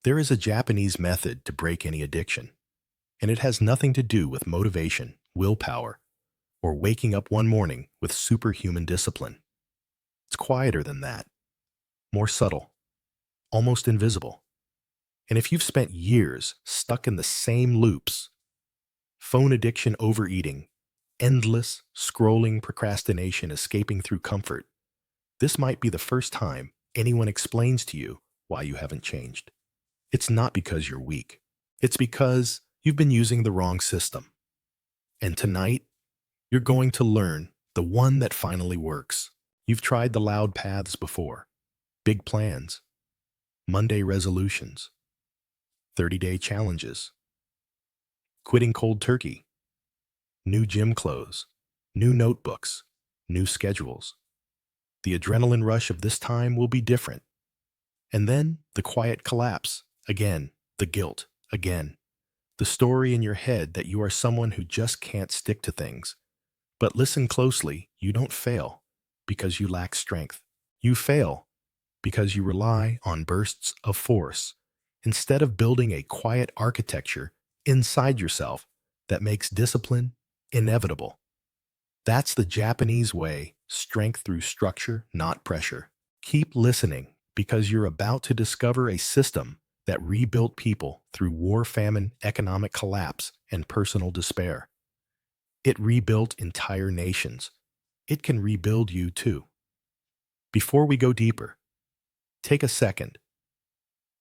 There is a Japanese method to break any addiction, and it has nothing to do with motivation, willpower, or waking up one morning with superhuman discipline. It's quieter than that, more subtle, almost invisible. And if you've spent years stuck in the same loops, phone addiction, overeating, endless scrolling, procrastination, escaping through comfort, this might be the first time anyone explains to you why you haven't changed. It's not because you're weak. It's because you've been using the wrong system. And tonight, you're going to learn the one that finally works. You've tried the loud paths before. Big plans, Monday resolutions, 30-day challenges, quitting cold turkey, new gym clothes, new notebooks, new schedules. The adrenaline rush of this time will be different. And then the quiet collapse, again, the guilt, again. The story in your head that you are someone who just can't stick to things. But listen closely, you don't fail because you lack strength. You fail because you rely on bursts of force instead of building a quiet architecture inside yourself that makes discipline inevitable. That's the Japanese way, strength through structure, not pressure. Keep listening because you're about to discover a system that rebuilt people through war, famine, economic collapse, and personal despair. It rebuilt entire nations. It can rebuild you too. Before we go deeper, take a second.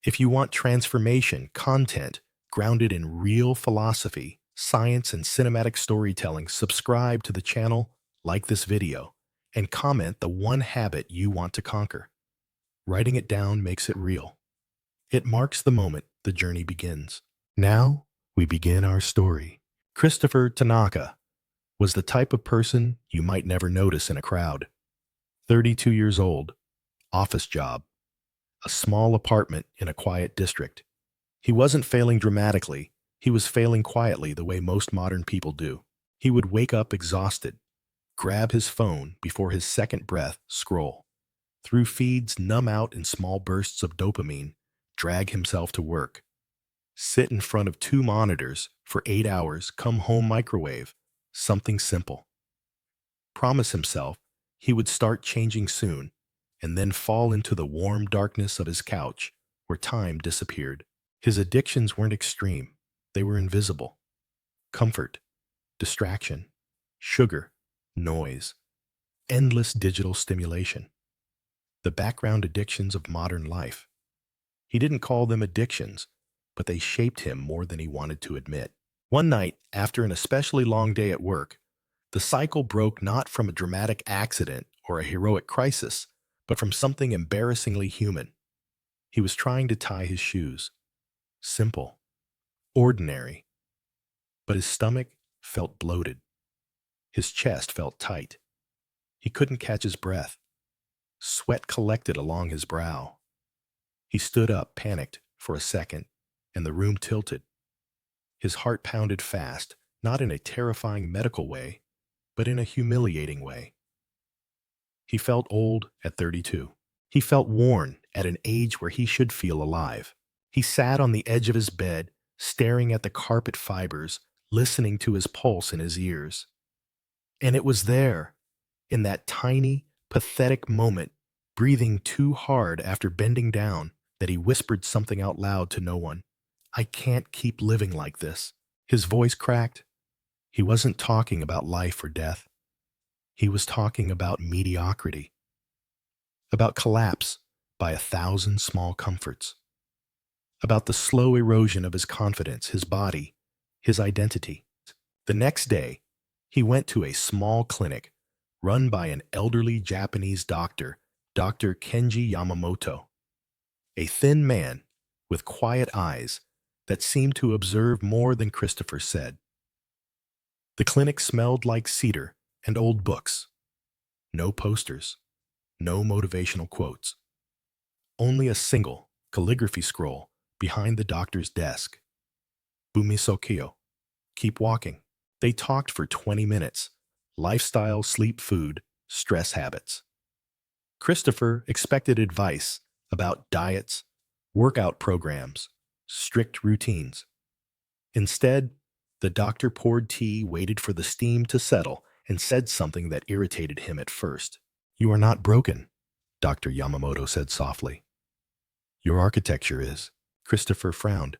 If you want transformation content grounded in real philosophy, science, and cinematic storytelling, subscribe to the channel, like this video, and comment the one habit you want to conquer. Writing it down makes it real. It marks the moment the journey begins. Now, we begin our story. Christopher Tanaka was the type of person you might never notice in a crowd. 32 years old, office job, a small apartment in a quiet district. He wasn't failing dramatically, he was failing quietly the way most modern people do. He would wake up exhausted, grab his phone before his second breath, scroll. Through feeds, numb out in small bursts of dopamine, drag himself to work. Sit in front of two monitors for 8 hours, come home, microwave, something simple. Promise himself he would start changing soon, and then fall into the warm darkness of his couch, where time disappeared. His addictions weren't extreme, they were invisible. Comfort, distraction, sugar, noise, endless digital stimulation. The background addictions of modern life. He didn't call them addictions, but they shaped him more than he wanted to admit. One night, after an especially long day at work, the cycle broke not from a dramatic accident or a heroic crisis, but from something embarrassingly human. He was trying to tie his shoes. Simple, ordinary. But his stomach felt bloated. His chest felt tight. He couldn't catch his breath. Sweat collected along his brow. He stood up, panicked, for a second, and the room tilted. His heart pounded fast, not in a terrifying medical way, but in a humiliating way. He felt old at 32. He felt worn at an age where he should feel alive. He sat on the edge of his bed, staring at the carpet fibers, listening to his pulse in his ears. And it was there, in that tiny, pathetic moment, breathing too hard after bending down, that he whispered something out loud to no one. I can't keep living like this. His voice cracked. He wasn't talking about life or death. He was talking about mediocrity, about collapse by 1,000 small comforts, about the slow erosion of his confidence, his body, his identity. The next day, he went to a small clinic run by an elderly Japanese doctor, Dr. Kenji Yamamoto, a thin man with quiet eyes that seemed to observe more than Christopher said. The clinic smelled like cedar and old books. No posters, no motivational quotes. Only a single calligraphy scroll behind the doctor's desk. Bumisokyo. Keep walking. They talked for 20 minutes. Lifestyle, sleep, food, stress habits. Christopher expected advice about diets, workout programs, strict routines. Instead, the doctor poured tea, waited for the steam to settle, and said something that irritated him at first. "You are not broken," Dr. Yamamoto said softly. "Your architecture is." Christopher frowned.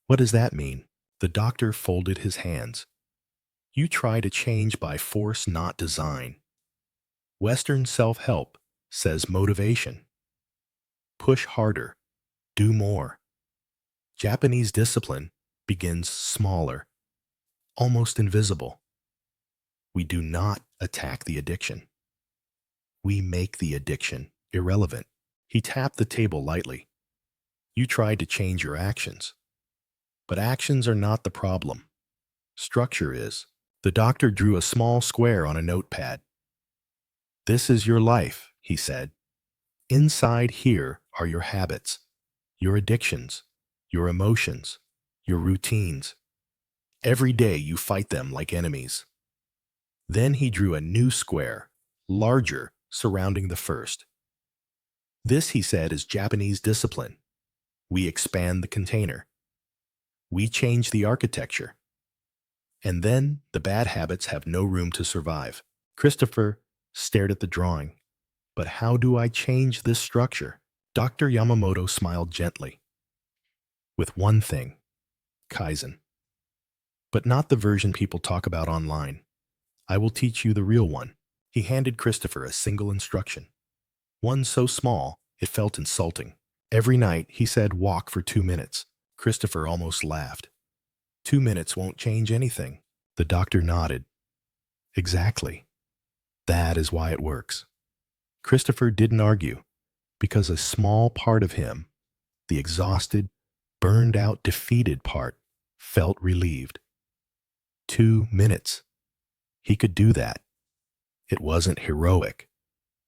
"What does that mean?" The doctor folded his hands. "You try to change by force, not design. Western self-help says motivation. Push harder. Do more. Japanese discipline begins smaller, almost invisible. We do not attack the addiction. We make the addiction irrelevant." He tapped the table lightly. "You tried to change your actions. But actions are not the problem. Structure is." The doctor drew a small square on a notepad. "This is your life," he said. "Inside here are your habits, your addictions, your emotions, your routines. Every day you fight them like enemies." Then he drew a new square, larger, surrounding the first. "This," he said, "is Japanese discipline. We expand the container. We change the architecture. And then the bad habits have no room to survive." Christopher stared at the drawing. "But how do I change this structure?" Dr. Yamamoto smiled gently. "With one thing, Kaizen. But not the version people talk about online. I will teach you the real one." He handed Christopher a single instruction. One so small, it felt insulting. Every night, he said, "Walk for 2 minutes." Christopher almost laughed. 2 minutes won't change anything." The doctor nodded. "Exactly. That is why it works." Christopher didn't argue, because a small part of him, the exhausted, burned out, defeated part, felt relieved. 2 minutes. He could do that. It wasn't heroic.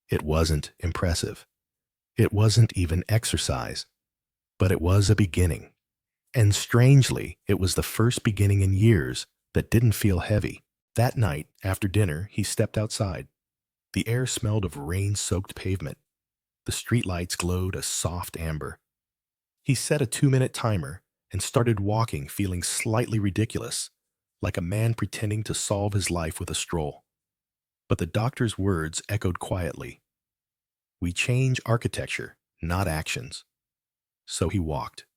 It wasn't impressive. It wasn't even exercise. But it was a beginning. And strangely, it was the first beginning in years that didn't feel heavy. That night, after dinner, he stepped outside. The air smelled of rain-soaked pavement. The streetlights glowed a soft amber. He set a 2-minute timer and started walking, feeling slightly ridiculous, like a man pretending to solve his life with a stroll. But the doctor's words echoed quietly. "We change architecture, not actions." So he walked.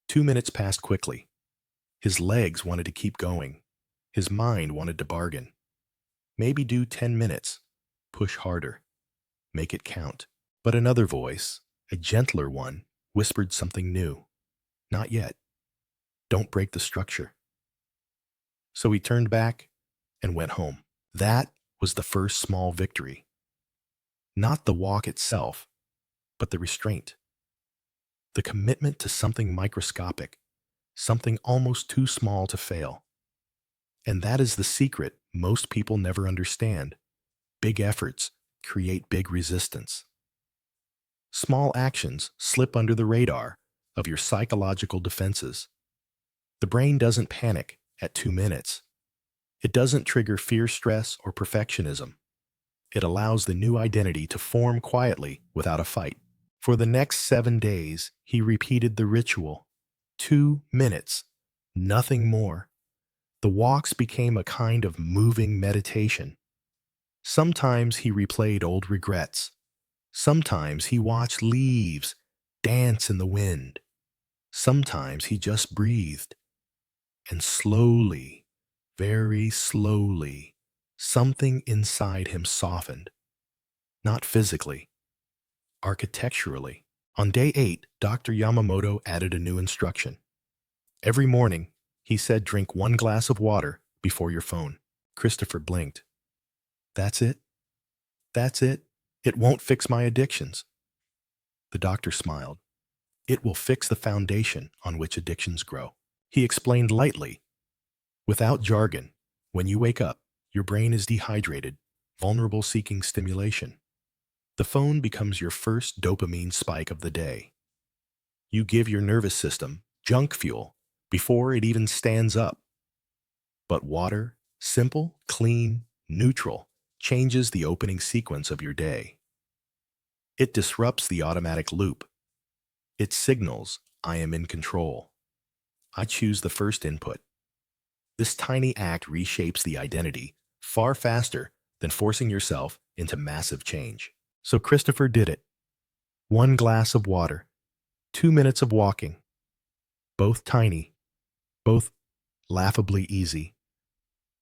2 minutes passed quickly. His legs wanted to keep going. His mind wanted to bargain. Maybe do 10 minutes. Push harder. Make it count. But another voice, a gentler one, whispered something new. "Not yet. Don't break the structure." So he turned back and went home. That was the first small victory. Not the walk itself, but the restraint. The commitment to something microscopic, something almost too small to fail. And that is the secret most people never understand. Big efforts create big resistance. Small actions slip under the radar of your psychological defenses. The brain doesn't panic at 2 minutes. It doesn't trigger fear, stress, or perfectionism. It allows the new identity to form quietly without a fight. For the next 7 days, he repeated the ritual. 2 minutes, nothing more. The walks became a kind of moving meditation. Sometimes he replayed old regrets. Sometimes he watched leaves dance in the wind. Sometimes he just breathed. And slowly, very slowly, something inside him softened. Not physically, architecturally. On day 8, Dr. Yamamoto added a new instruction. Every morning, he said, drink 1 glass of water before your phone. Christopher blinked. "That's it? That's it? It won't fix my addictions." The doctor smiled. "It will fix the foundation on which addictions grow." He explained lightly, without jargon. When you wake up, your brain is dehydrated, vulnerable, seeking stimulation. The phone becomes your first dopamine spike of the day. You give your nervous system junk fuel before it even stands up. But water, simple, clean, neutral, changes the opening sequence of your day. It disrupts the automatic loop. It signals, I am in control. I choose the first input. This tiny act reshapes the identity far faster than forcing yourself into massive change. So Christopher did it. 1 glass of water, 2 minutes of walking, both tiny, both laughably easy,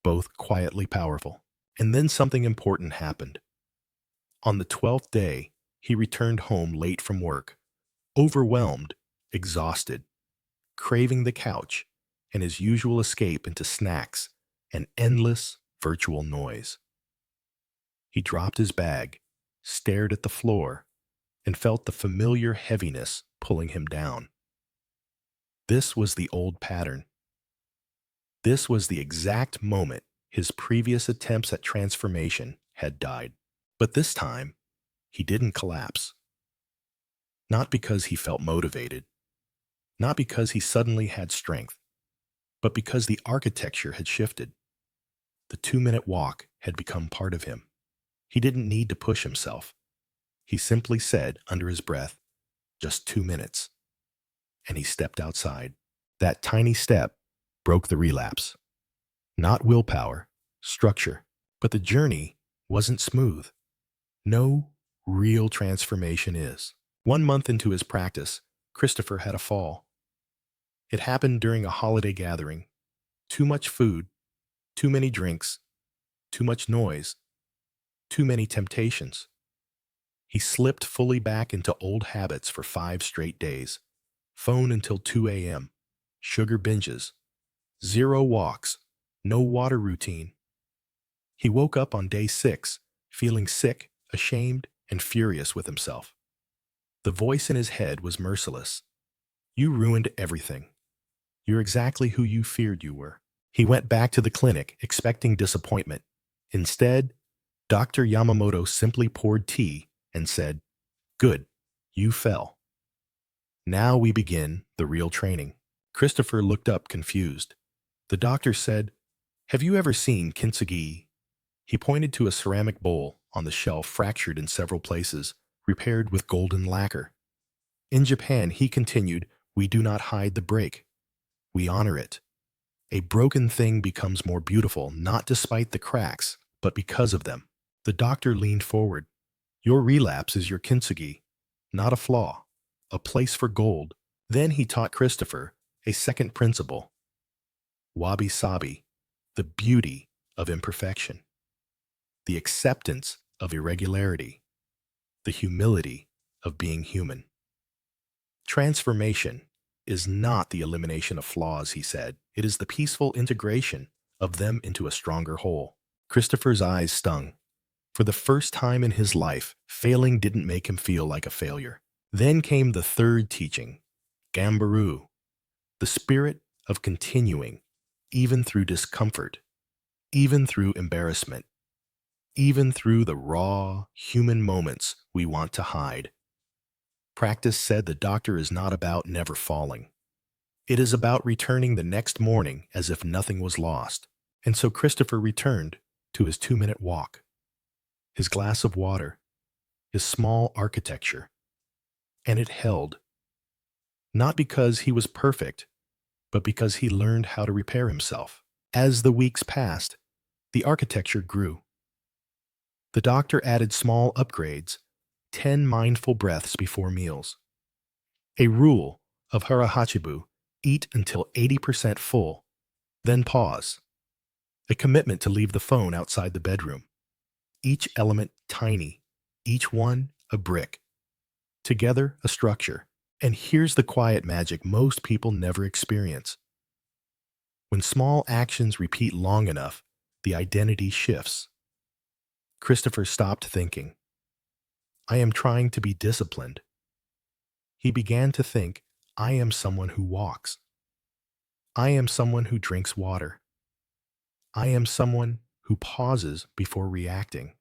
both quietly powerful. And then something important happened. On the 12th day, he returned home late from work, overwhelmed, exhausted, craving the couch and his usual escape into snacks and endless virtual noise. He dropped his bag, stared at the floor, and felt the familiar heaviness pulling him down. This was the old pattern. This was the exact moment his previous attempts at transformation had died. But this time, he didn't collapse. Not because he felt motivated, not because he suddenly had strength, but because the architecture had shifted. The 2-minute walk had become part of him. He didn't need to push himself. He simply said under his breath, just 2 minutes. And he stepped outside. That tiny step broke the relapse. Not willpower, structure. But the journey wasn't smooth. No real transformation is. 1 month into his practice, Christopher had a fall. It happened during a holiday gathering. Too much food, too many drinks, too much noise, too many temptations. He slipped fully back into old habits for 5 straight days. Phone until 2 a.m., sugar binges, 0 walks, no water routine. He woke up on day 6, feeling sick, ashamed, and furious with himself. The voice in his head was merciless. You ruined everything. You're exactly who you feared you were. He went back to the clinic, expecting disappointment. Instead, Dr. Yamamoto simply poured tea and said, "Good, you fell. Now we begin the real training." Christopher looked up confused. The doctor said, "Have you ever seen kintsugi?" He pointed to a ceramic bowl on the shelf fractured in several places, repaired with golden lacquer. In Japan, he continued, we do not hide the break. We honor it. A broken thing becomes more beautiful, not despite the cracks, but because of them. The doctor leaned forward. Your relapse is your kintsugi, not a flaw, a place for gold. Then he taught Christopher a second principle. Wabi-Sabi, the beauty of imperfection, the acceptance of irregularity, the humility of being human. Transformation is not the elimination of flaws, he said. It is the peaceful integration of them into a stronger whole. Christopher's eyes stung. For the first time in his life, failing didn't make him feel like a failure. Then came the third teaching, Gambaru, the spirit of continuing, even through discomfort, even through embarrassment, even through the raw, human moments we want to hide. Practice said the doctor is not about never falling. It is about returning the next morning as if nothing was lost. And so Christopher returned to his 2-minute walk, his glass of water, his small architecture. And it held. Not because he was perfect, but because he learned how to repair himself. As the weeks passed, the architecture grew. The doctor added small upgrades, 10 mindful breaths before meals, a rule of Harahachibu, eat until 80% full, then pause, a commitment to leave the phone outside the bedroom, each element tiny, each one a brick, together a structure. And here's the quiet magic most people never experience. When small actions repeat long enough, the identity shifts. Christopher stopped thinking, I am trying to be disciplined. He began to think, I am someone who walks. I am someone who drinks water. I am someone who pauses before reacting.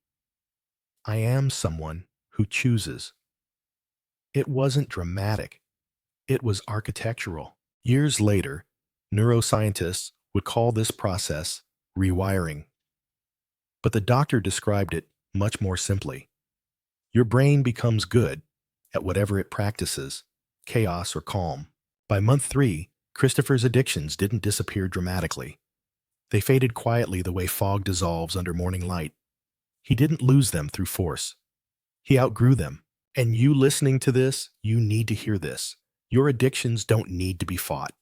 I am someone who chooses. It wasn't dramatic. It was architectural. Years later, neuroscientists would call this process rewiring. But the doctor described it much more simply. Your brain becomes good at whatever it practices, chaos, or calm. By month 3, Christopher's addictions didn't disappear dramatically. They faded quietly the way fog dissolves under morning light. He didn't lose them through force. He outgrew them. And you listening to this, you need to hear this. Your addictions don't need to be fought.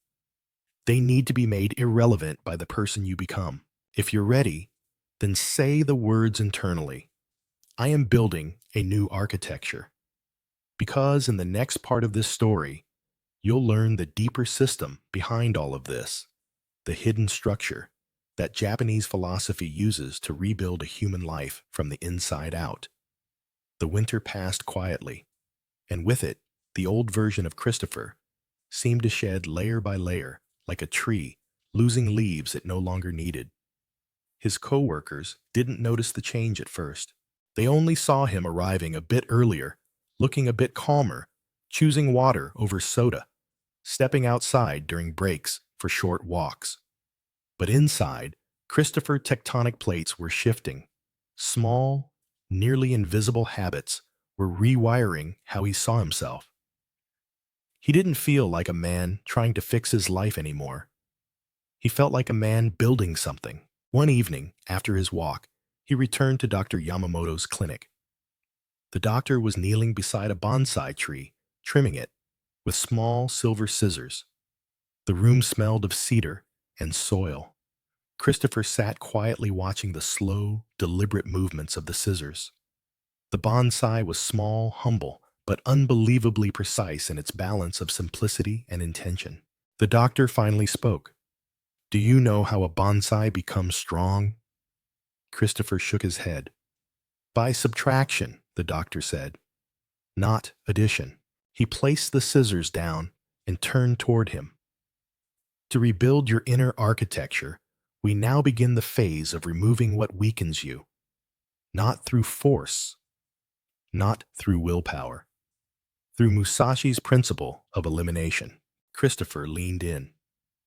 They need to be made irrelevant by the person you become. If you're ready, then say the words internally. I am building a new architecture. Because in the next part of this story, you'll learn the deeper system behind all of this, the hidden structure that Japanese philosophy uses to rebuild a human life from the inside out. The winter passed quietly, and with it, the old version of Christopher seemed to shed layer by layer, like a tree losing leaves it no longer needed. His co-workers didn't notice the change at first. They only saw him arriving a bit earlier, looking a bit calmer, choosing water over soda, stepping outside during breaks for short walks. But inside, Christopher's tectonic plates were shifting. Small, nearly invisible habits were rewiring how he saw himself. He didn't feel like a man trying to fix his life anymore. He felt like a man building something. One evening, after his walk, he returned to Dr. Yamamoto's clinic. The doctor was kneeling beside a bonsai tree, trimming it with small silver scissors. The room smelled of cedar and soil. Christopher sat quietly watching the slow, deliberate movements of the scissors. The bonsai was small, humble, but unbelievably precise in its balance of simplicity and intention. The doctor finally spoke. Do you know how a bonsai becomes strong? Christopher shook his head. By subtraction, the doctor said, not addition. He placed the scissors down and turned toward him. To rebuild your inner architecture, we now begin the phase of removing what weakens you, not through force, not through willpower, through Musashi's principle of elimination. Christopher leaned in.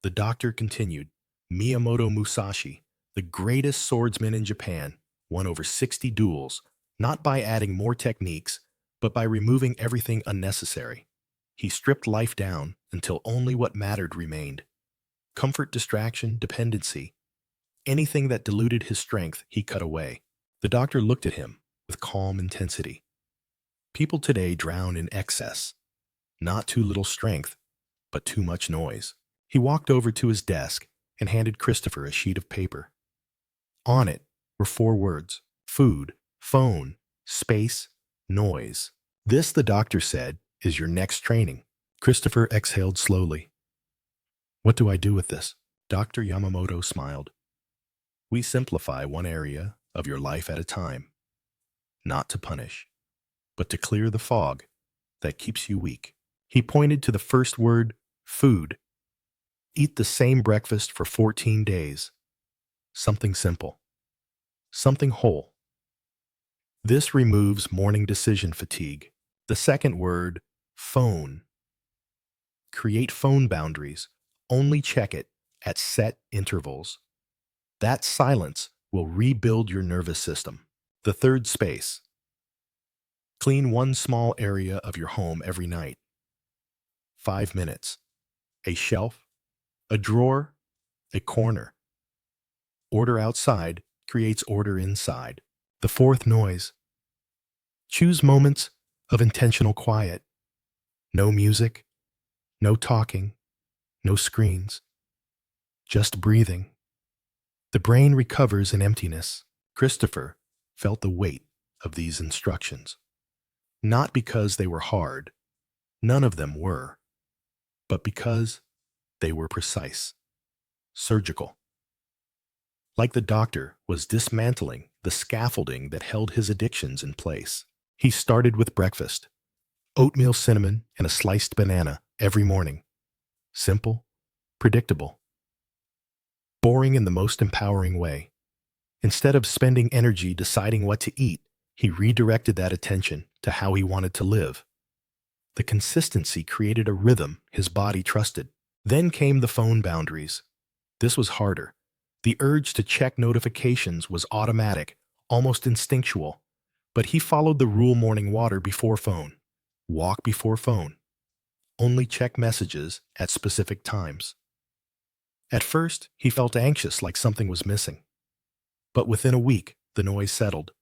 The doctor continued, Miyamoto Musashi, the greatest swordsman in Japan, won over 60 duels, not by adding more techniques, but by removing everything unnecessary. He stripped life down until only what mattered remained. Comfort, distraction, dependency, anything that diluted his strength, he cut away. The doctor looked at him with calm intensity. People today drown in excess, not too little strength, but too much noise. He walked over to his desk and handed Christopher a sheet of paper. On it were 4 words: food, phone, space, noise. This, the doctor said, is your next training. Christopher exhaled slowly. What do I do with this? Dr. Yamamoto smiled. We simplify one area of your life at a time, not to punish, but to clear the fog that keeps you weak. He pointed to the first word, food. Eat the same breakfast for 14 days. Something simple. Something whole. This removes morning decision fatigue. The second word, phone. Create phone boundaries. Only check it at set intervals. That silence will rebuild your nervous system. The third, space. Clean one small area of your home every night. 5 minutes. A shelf, a drawer, a corner. Order outside creates order inside. The fourth, noise. Choose moments of intentional quiet. No music, no talking, no screens. Just breathing. The brain recovers in emptiness. Christopher felt the weight of these instructions. Not because they were hard, none of them were, but because they were precise, surgical. Like the doctor was dismantling the scaffolding that held his addictions in place. He started with breakfast, oatmeal, cinnamon, and a sliced banana every morning. Simple, predictable, boring in the most empowering way. Instead of spending energy deciding what to eat, he redirected that attention to how he wanted to live. The consistency created a rhythm his body trusted. Then came the phone boundaries. This was harder. The urge to check notifications was automatic, almost instinctual. But he followed the rule: morning water before phone, walk before phone. only check messages at specific times. At first, he felt anxious like something was missing. But within a week, the noise settled.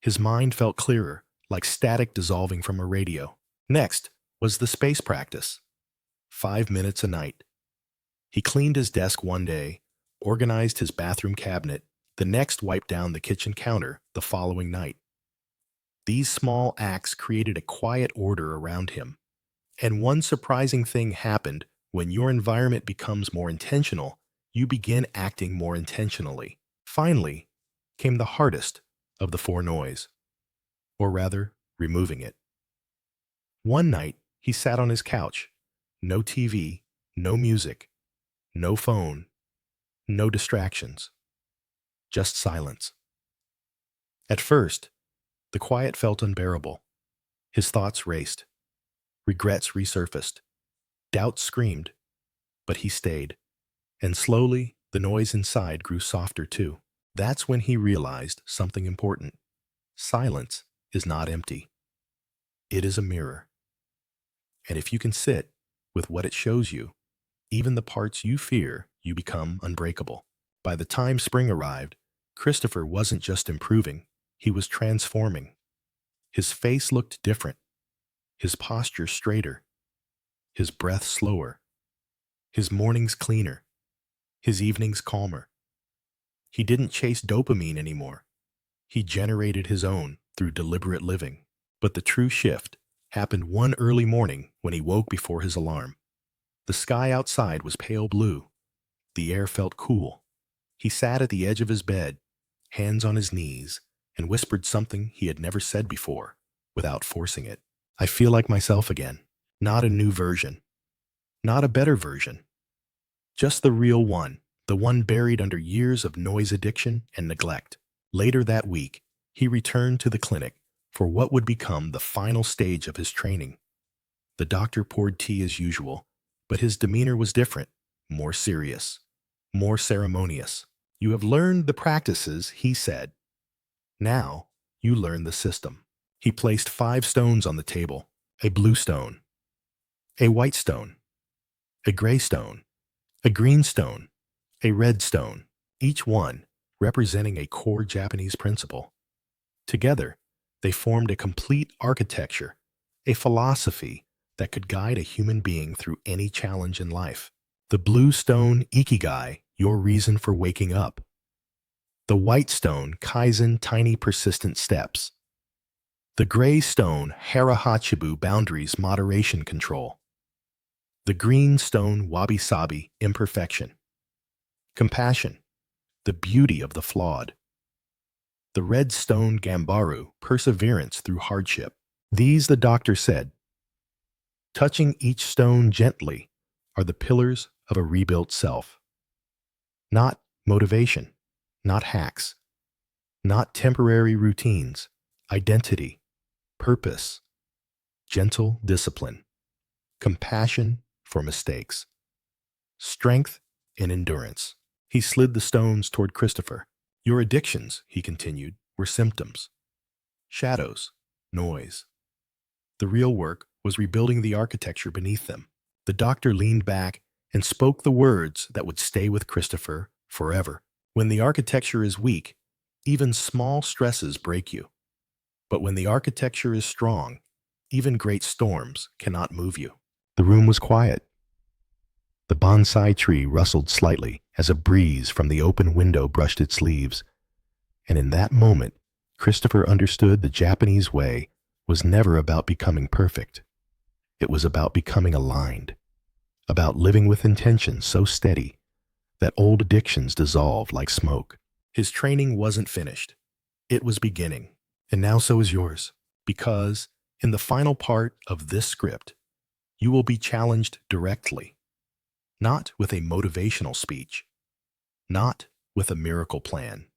His mind felt clearer, like static dissolving from a radio. Next was the space practice. 5 minutes a night. He cleaned his desk one day, organized his bathroom cabinet, the next wiped down the kitchen counter the following night. These small acts created a quiet order around him. And one surprising thing happened: when your environment becomes more intentional, you begin acting more intentionally. Finally came the hardest of the four noise, or rather, removing it. One night, he sat on his couch. No TV, no music, no phone, no distractions, just silence. At first, the quiet felt unbearable. His thoughts raced. Regrets resurfaced. Doubt screamed. But he stayed. And slowly, the noise inside grew softer too. That's when he realized something important. Silence is not empty. It is a mirror. And if you can sit with what it shows you, even the parts you fear, you become unbreakable. By the time spring arrived, Christopher wasn't just improving, he was transforming. His face looked different, his posture straighter, his breath slower, his mornings cleaner, his evenings calmer. He didn't chase dopamine anymore. He generated his own through deliberate living. But the true shift happened one early morning when he woke before his alarm. The sky outside was pale blue. The air felt cool. He sat at the edge of his bed, hands on his knees, and whispered something he had never said before, without forcing it. I feel like myself again. Not a new version. Not a better version. Just the real one, the one buried under years of noise addiction and neglect. Later that week, he returned to the clinic for what would become the final stage of his training. The doctor poured tea as usual, but his demeanor was different, more serious, more ceremonious. You have learned the practices, he said. Now, you learn the system. He placed 5 stones on the table: a blue stone, a white stone, a gray stone, a green stone, a red stone, each one representing a core Japanese principle. Together, they formed a complete architecture, a philosophy that could guide a human being through any challenge in life. The blue stone, Ikigai, your reason for waking up. The white stone, Kaizen, tiny persistent steps. The gray stone, Hara-Hachibu, boundaries, moderation, control. The green stone, Wabi-Sabi, imperfection. Compassion, the beauty of the flawed. The red stone, Gambaru, perseverance through hardship. These, the doctor said, touching each stone gently, are the pillars of a rebuilt self. Not motivation, not hacks, not temporary routines, identity, purpose, gentle discipline, compassion for mistakes, strength and endurance. He slid the stones toward Christopher. Your addictions, he continued, were symptoms, shadows, noise. The real work was rebuilding the architecture beneath them. The doctor leaned back and spoke the words that would stay with Christopher forever. When the architecture is weak, even small stresses break you. But when the architecture is strong, even great storms cannot move you. The room was quiet. The bonsai tree rustled slightly as a breeze from the open window brushed its leaves. And in that moment, Christopher understood the Japanese way was never about becoming perfect. It was about becoming aligned, about living with intention so steady that old addictions dissolved like smoke. His training wasn't finished. It was beginning. And now so is yours, because in the final part of this script, you will be challenged directly, not with a motivational speech, not with a miracle plan,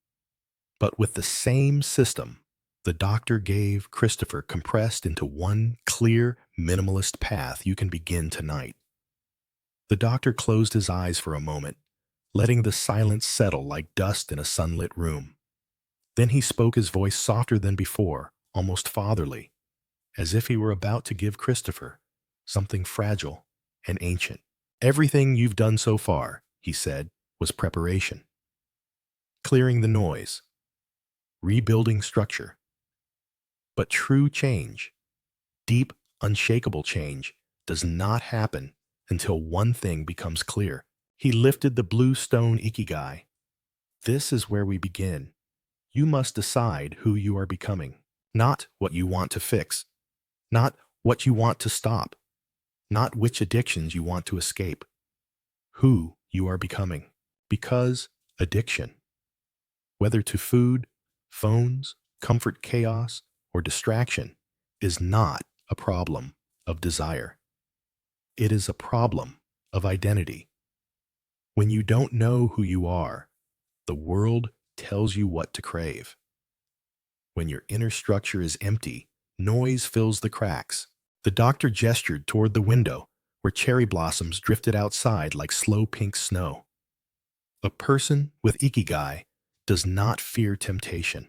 but with the same system the doctor gave Christopher compressed into one clear, minimalist path you can begin tonight. The doctor closed his eyes for a moment, letting the silence settle like dust in a sunlit room. Then he spoke, his voice softer than before, almost fatherly, as if he were about to give Christopher something fragile and ancient. Everything you've done so far, he said, was preparation. Clearing the noise, rebuilding structure. But true change, deep, unshakable change, does not happen until one thing becomes clear. He lifted the blue stone ikigai. This is where we begin. You must decide who you are becoming, not what you want to fix, not what you want to stop, not which addictions you want to escape. Who you are becoming. Because addiction, whether to food, phones, comfort chaos, or distraction, is not a problem of desire. It is a problem of identity. When you don't know who you are, the world tells you what to crave. When your inner structure is empty, noise fills the cracks. The doctor gestured toward the window, where cherry blossoms drifted outside like slow pink snow. A person with ikigai does not fear temptation.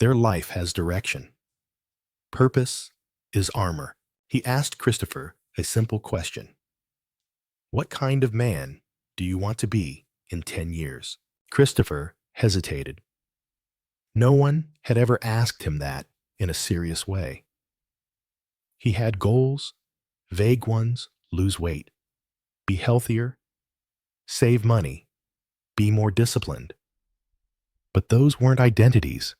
Their life has direction. Purpose is armor. He asked Christopher a simple question. What kind of man do you want to be in 10 years? Christopher hesitated. No one had ever asked him that in a serious way. He had goals, vague ones: lose weight, be healthier, save money, be more disciplined. But those weren't identities.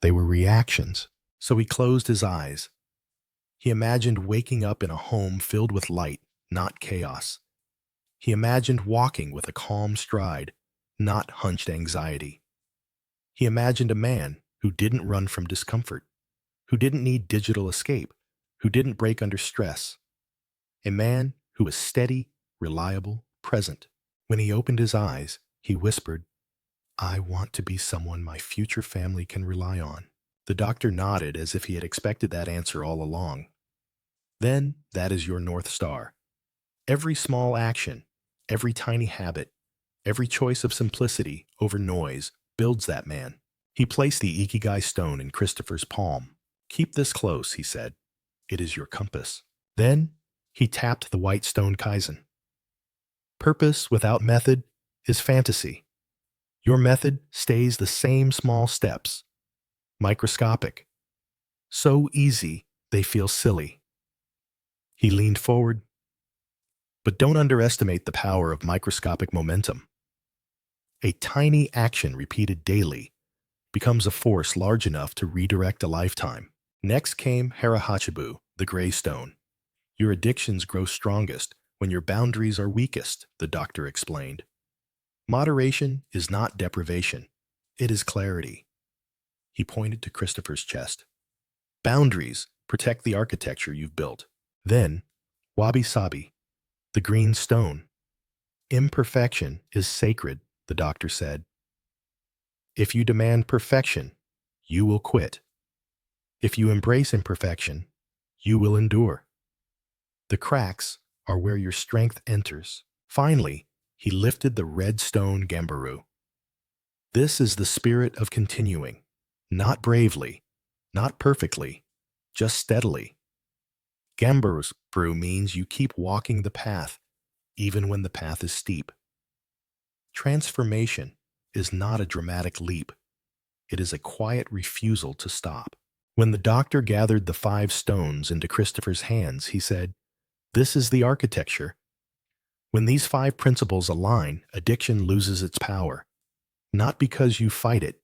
They were reactions. So he closed his eyes. He imagined waking up in a home filled with light, not chaos. He imagined walking with a calm stride, not hunched anxiety. He imagined a man who didn't run from discomfort, who didn't need digital escape, who didn't break under stress. A man who was steady, reliable, present. When he opened his eyes, he whispered, "I want to be someone my future family can rely on." The doctor nodded as if he had expected that answer all along. Then that is your North Star. Every small action, every tiny habit, every choice of simplicity over noise builds that man. He placed the ikigai stone in Christopher's palm. "Keep this close," he said. "It is your compass." Then he tapped the white stone Kaizen. Purpose without method is fantasy. Your method stays the same small steps, microscopic, so easy they feel silly. He leaned forward. But don't underestimate the power of microscopic momentum. A tiny action repeated daily becomes a force large enough to redirect a lifetime. Next came Harahachibu, the gray stone. Your addictions grow strongest when your boundaries are weakest, the doctor explained. Moderation is not deprivation. It is clarity. He pointed to Christopher's chest. Boundaries protect the architecture you've built. Then, Wabi-Sabi, the green stone. Imperfection is sacred, the doctor said. If you demand perfection, you will quit. If you embrace imperfection, you will endure. The cracks are where your strength enters. Finally, he lifted the red stone Gambaru. This is the spirit of continuing, not bravely, not perfectly, just steadily. Gambaru means you keep walking the path, even when the path is steep. Transformation is not a dramatic leap. It is a quiet refusal to stop. When the doctor gathered the 5 stones into Christopher's hands, he said, "This is the architecture. When these 5 principles align, addiction loses its power. Not because you fight it,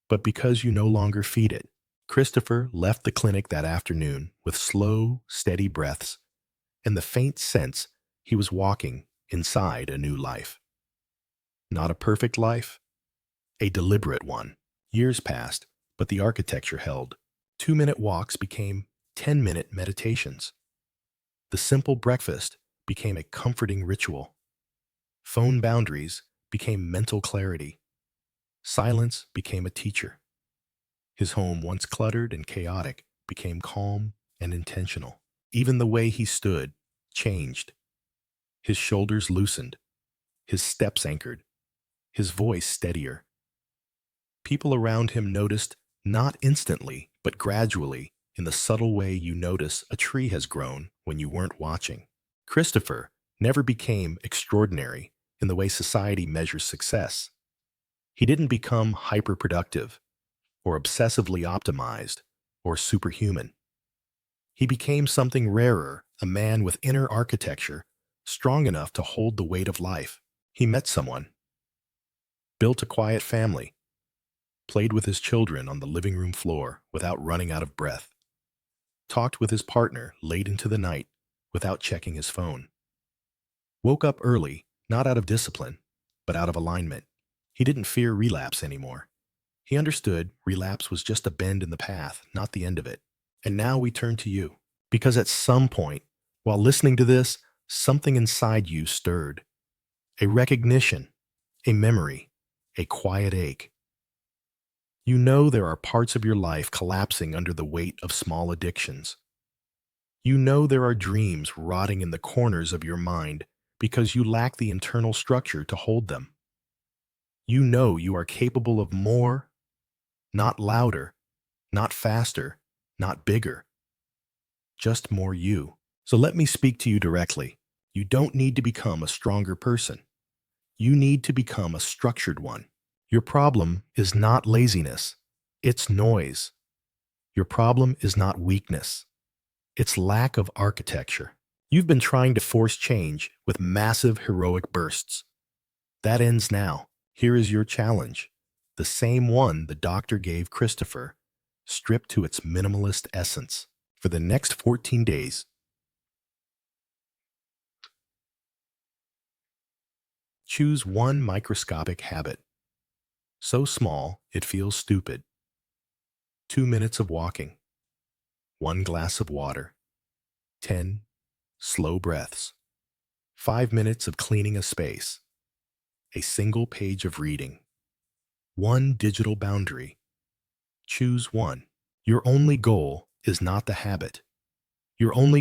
but because you no longer feed it." Christopher left the clinic that afternoon with slow, steady breaths and the faint sense he was walking inside a new life. Not a perfect life, a deliberate one. Years passed, but the architecture held. 2-minute walks became 10-minute meditations. The simple breakfast became a comforting ritual. Phone boundaries became mental clarity. Silence became a teacher. His home, once cluttered and chaotic, became calm and intentional. Even the way he stood changed. His shoulders loosened, his steps anchored, his voice steadier. People around him noticed, not instantly, but gradually, in the subtle way you notice a tree has grown when you weren't watching. Christopher never became extraordinary in the way society measures success. He didn't become hyperproductive or obsessively optimized or superhuman. He became something rarer, a man with inner architecture strong enough to hold the weight of life. He met someone, built a quiet family, played with his children on the living room floor without running out of breath, talked with his partner late into the night without checking his phone, woke up early, not out of discipline, but out of alignment. He didn't fear relapse anymore. He understood relapse was just a bend in the path, not the end of it. And now we turn to you, because at some point, while listening to this, something inside you stirred. A recognition, a memory, a quiet ache. You know there are parts of your life collapsing under the weight of small addictions. You know there are dreams rotting in the corners of your mind because you lack the internal structure to hold them. You know you are capable of more, not louder, not faster, not bigger, just more you. So let me speak to you directly. You don't need to become a stronger person. You need to become a structured one. Your problem is not laziness, it's noise. Your problem is not weakness, it's lack of architecture. You've been trying to force change with massive heroic bursts. That ends now. Here is your challenge, the same one the doctor gave Christopher, stripped to its minimalist essence. For the next 14 days, choose one microscopic habit, so small it feels stupid. 2 minutes of walking, 1 glass of water, 10 slow breaths, 5 minutes of cleaning a space, a single page of reading, 1 digital boundary. Choose one. Your only goal is not the habit. Your only